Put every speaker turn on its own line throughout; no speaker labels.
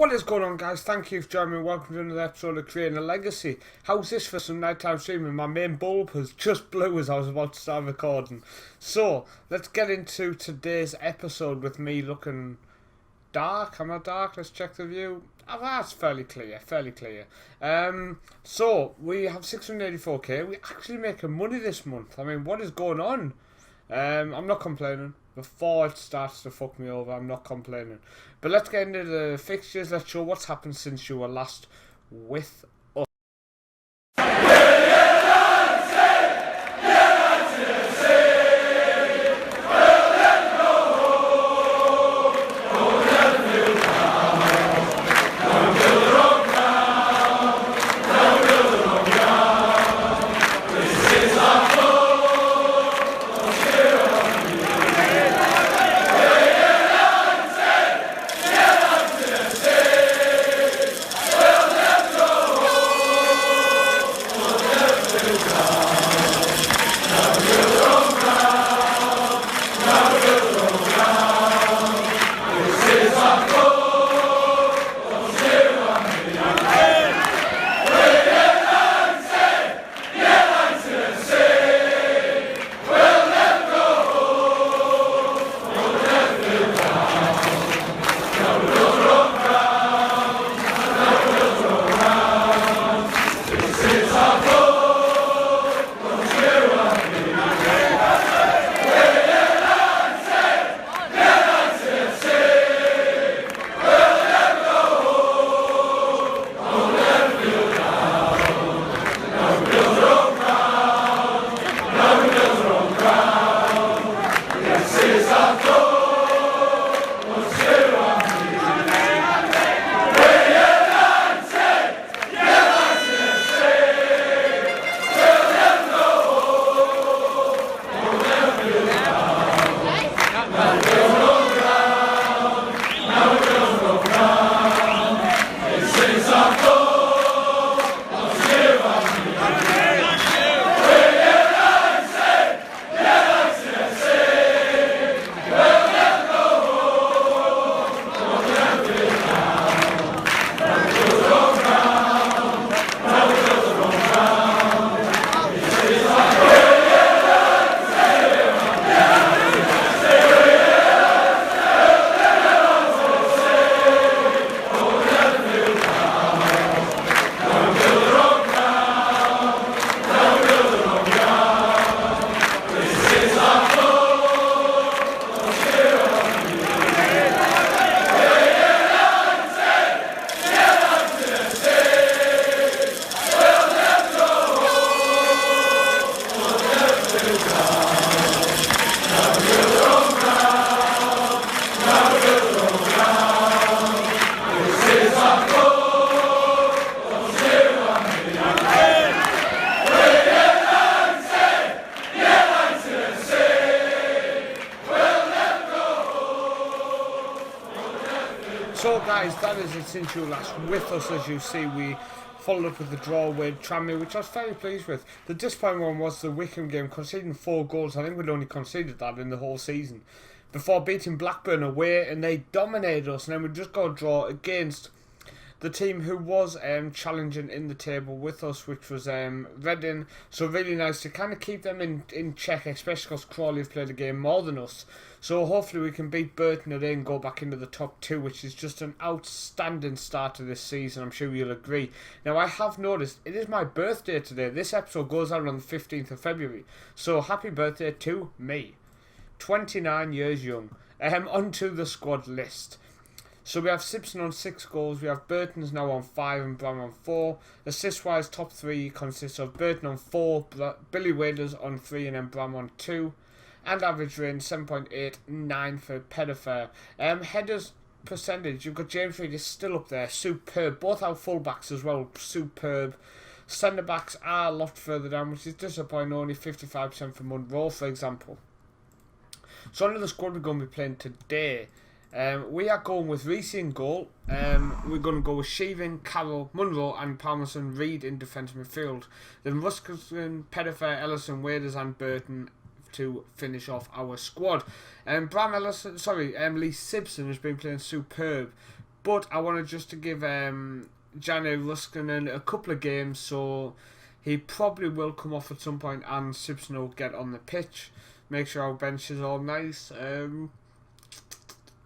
What is going on, guys? Thank you for joining me. Welcome to another episode of Creating a Legacy. How's this for some nighttime streaming? My main bulb has just blew as I was about to start recording. So, let's get into today's episode with me looking dark. Am I dark? Let's check the view. Oh, that's fairly clear, So, we have 684k. We're actually making money this month. I mean, what is going on? I'm not complaining. Before it starts to fuck me over, I'm not complaining. But let's get into the fixtures. Let's show what's happened since you were last with us. So guys, that is it since you were last with us. As you see, we followed up with the draw with Tranmere, which I was very pleased with. The disappointing one was the Wickham game, conceding 4 goals. I think we'd only conceded that in the whole season. Before beating Blackburn away, and they dominated us, and then we just got a draw against the team who was challenging in the table with us, which was Reading. So really nice to kind of keep them in check, especially because Crawley have played the game more than us. So hopefully we can beat Burton today and go back into the top 2, which is just an outstanding start to this season. I'm sure you'll agree. Now, I have noticed it is my birthday today. This episode goes out on the 15th of February. So happy birthday to me. 29 years young. Onto the squad list. So we have Simpson on 6 goals, we have Burton's now on 5 and Bram on 4. Assist-wise, top 3 consists of Burton on 4, Billy Waders on 3 and then Bram on 2. And average range 7.89 for Pettifer. Headers percentage, you've got James Reid is still up there, superb. Both our full-backs as well, superb. Centre-backs are a lot further down, which is disappointing, only 55% for Monroe, for example. So under the squad we're going to be playing today. We are going with Reece in goal. We're going to go with Sheevan, Carroll, Munro and Palmerson, Reid in defence midfield. Then Ruskin, Pettifer, Ellison, Waders and Burton to finish off our squad. Lee Simpson has been playing superb. But I wanted just to give Janne Ruskinen a couple of games, so he probably will come off at some point, and Simpson will get on the pitch. Make sure our bench is all nice.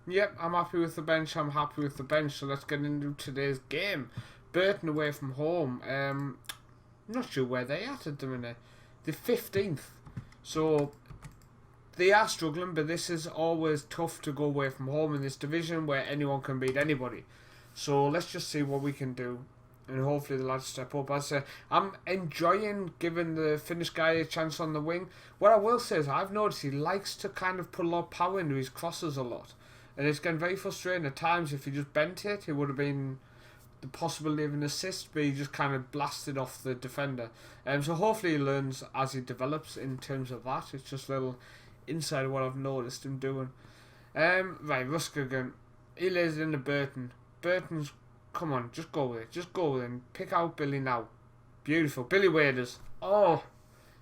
Yep, I'm happy with the bench. I'm happy with the bench. So let's get into today's game. Burton away from home. Not sure where they at the minute. The 15th. So they are struggling, but this is always tough to go away from home in this division where anyone can beat anybody. So let's just see what we can do, and hopefully the lads step up. As I say, I'm enjoying giving the Finnish guy a chance on the wing. What I will say is I've noticed he likes to kind of put a lot of power into his crosses a lot, and it's getting very frustrating at times. If he just bent it, it would have been the possibility of an assist, but he just kind of blasted off the defender. So hopefully he learns as he develops in terms of that. It's just a little inside of what I've noticed him doing. Right, Ruskinen, he lays it into Burton. Burton's, come on, just go with it. Just go with it and pick out Billy now. Beautiful. Billy Waders. Oh,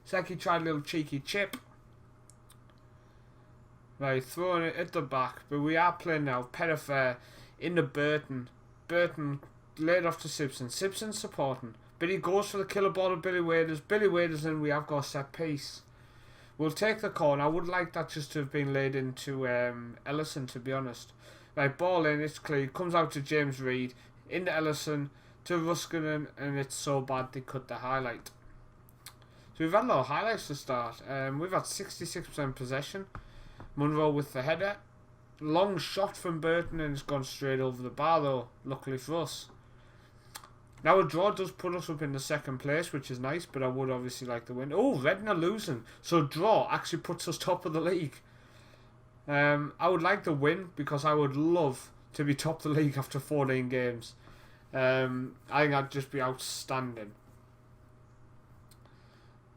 it's like he tried a little cheeky chip. Right, throwing it at the back. But we are playing now. Pettifer into Burton. Burton laid off to Simpson. Simpson supporting. Billy goes for the killer ball of Billy Waders. Billy Waders, and we have got a set piece. We'll take the corner. I would like that just to have been laid into Ellison, to be honest. Right, ball in, it's clear. Comes out to James Reed. Into Ellison, to Ruskinen, and it's so bad they cut the highlight. So we've had a lot of highlights to start. We've had 66% possession. Munro with the header. Long shot from Burton, and it's gone straight over the bar though, luckily for us. Now a draw does put us up in the second place, which is nice, but I would obviously like the win. Oh, Reading are losing. So draw actually puts us top of the league. I would like the win because I would love to be top of the league after 14 games. I think that'd just be outstanding.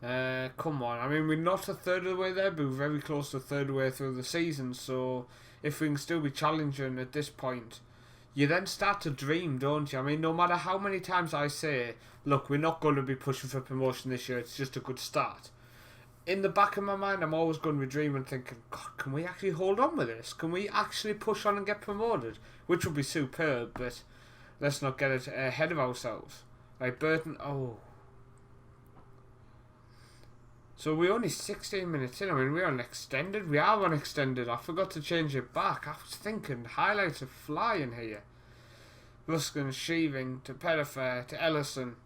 Come on. I mean, we're not a third of the way there, but we're very close to a third of the way through the season. So if we can still be challenging at this point, you then start to dream, don't you? I mean, no matter how many times I say, look, we're not going to be pushing for promotion this year, it's just a good start. In the back of my mind, I'm always going to be dreaming, thinking, God, can we actually hold on with this? Can we actually push on and get promoted? Which would be superb, but let's not get it ahead of ourselves. Right, Burton, oh. So we're only 16 minutes in. I mean, we're on extended. We are on extended. I forgot to change it back. I was thinking, highlights are flying here. Ruskin sheaving to Pettifer to Ellison.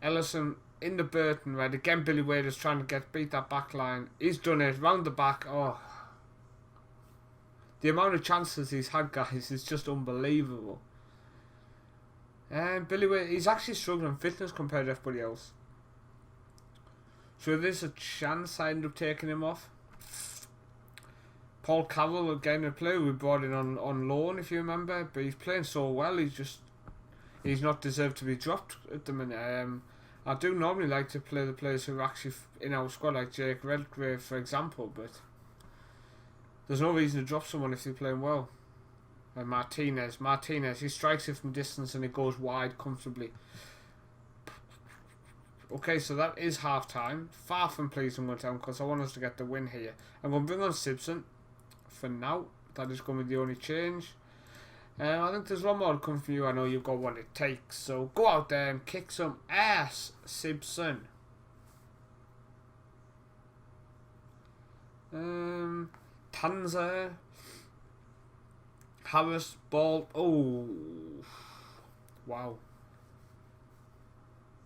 Ellison into Burton, right? Again, Billy Wade is trying to beat that back line. He's done it. Round the back. Oh. The amount of chances he's had, guys, is just unbelievable. And Billy Wade, he's actually struggling fitness compared to everybody else. So there's a chance I end up taking him off. Paul Carroll again a player we brought in on loan, if you remember, but he's playing so well. He's not deserved to be dropped at the minute. I do normally like to play the players who are actually in our squad, like Jake Redgrave, for example, but there's no reason to drop someone if they're playing well. And Martinez, he strikes it from distance and it goes wide comfortably. Okay, so that is half time. Far from pleased I'm going to tell because I want us to get the win here. I'm going to bring on Simpson for now. That is going to be the only change. I think there's one more to come from you. I know you've got what it takes. So go out there and kick some ass, Simpson. Tanzer. Harris, ball. Oh. Wow.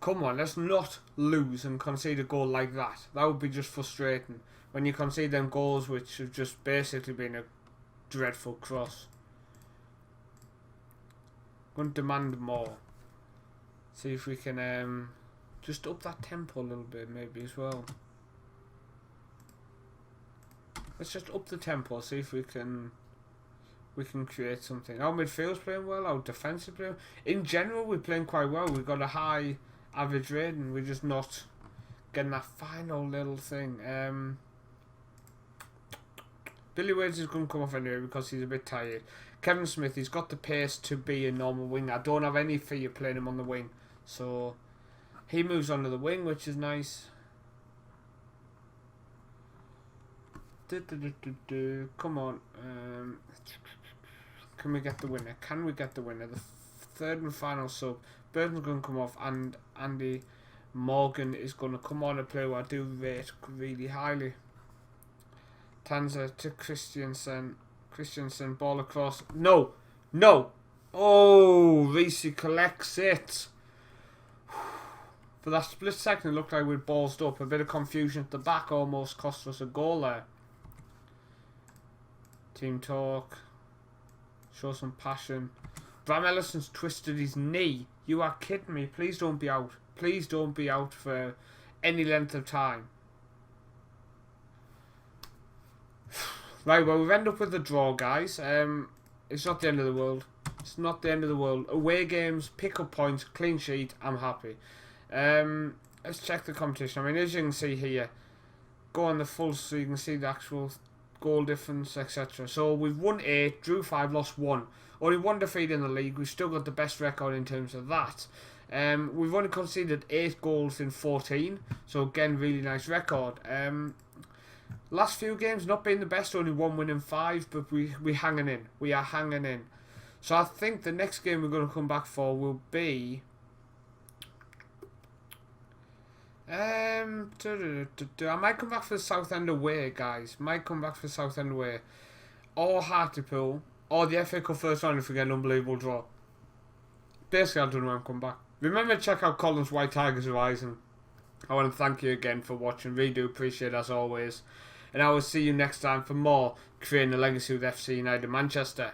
Come on, let's not lose and concede a goal like that. That would be just frustrating. When you concede them goals which have just basically been a dreadful cross. Going to demand more. See if we can just up that tempo a little bit maybe as well. Let's just up the tempo, see if we can create something. Our midfield's playing well, our defence is playing. In general, we're playing quite well. We've got a high average rating. We're just not getting that final little thing. Billy Wades is going to come off anyway because he's a bit tired. Kevin Smith, he's got the pace to be a normal wing. I don't have any fear playing him on the wing. So he moves on to the wing, which is nice. Come on. Can we get the winner? Can we get the winner? The third and final sub. Burton's going to come off, and Andy Morgan is going to come on, a player who I do rate really highly. Tanza to Christiansen. Christiansen, ball across. No! No! Oh, Reese collects it. For that split second, it looked like we'd ballsed up. A bit of confusion at the back almost cost us a goal there. Team talk. Show some passion. Bram Ellison's twisted his knee. You are kidding me. Please don't be out. Please don't be out for any length of time. Right, well, we've ended up with a draw, guys. It's not the end of the world. It's not the end of the world. Away games, pick up points, clean sheet, I'm happy. Let's check the competition. I mean, as you can see here, go on the full so you can see the actual goal difference, etc. So we've won 8, drew 5, lost 1. Only 1 defeat in the league. We've still got the best record in terms of that. We've only conceded 8 goals in 14. So again, really nice record. Last few games not been the best, only 1 win in 5, but we're hanging in. We are hanging in. So I think the next game we're going to come back for will be I might come back for the Southend away, guys. Might come back for the Southend away, or Hartlepool, or the FA Cup first round if we get an unbelievable draw. Basically, I don't know when I'm coming back. Remember to check out Colin's White Tigers Horizon. I want to thank you again for watching. Really do appreciate it as always. And I will see you next time for more Creating a Legacy with FC United Manchester.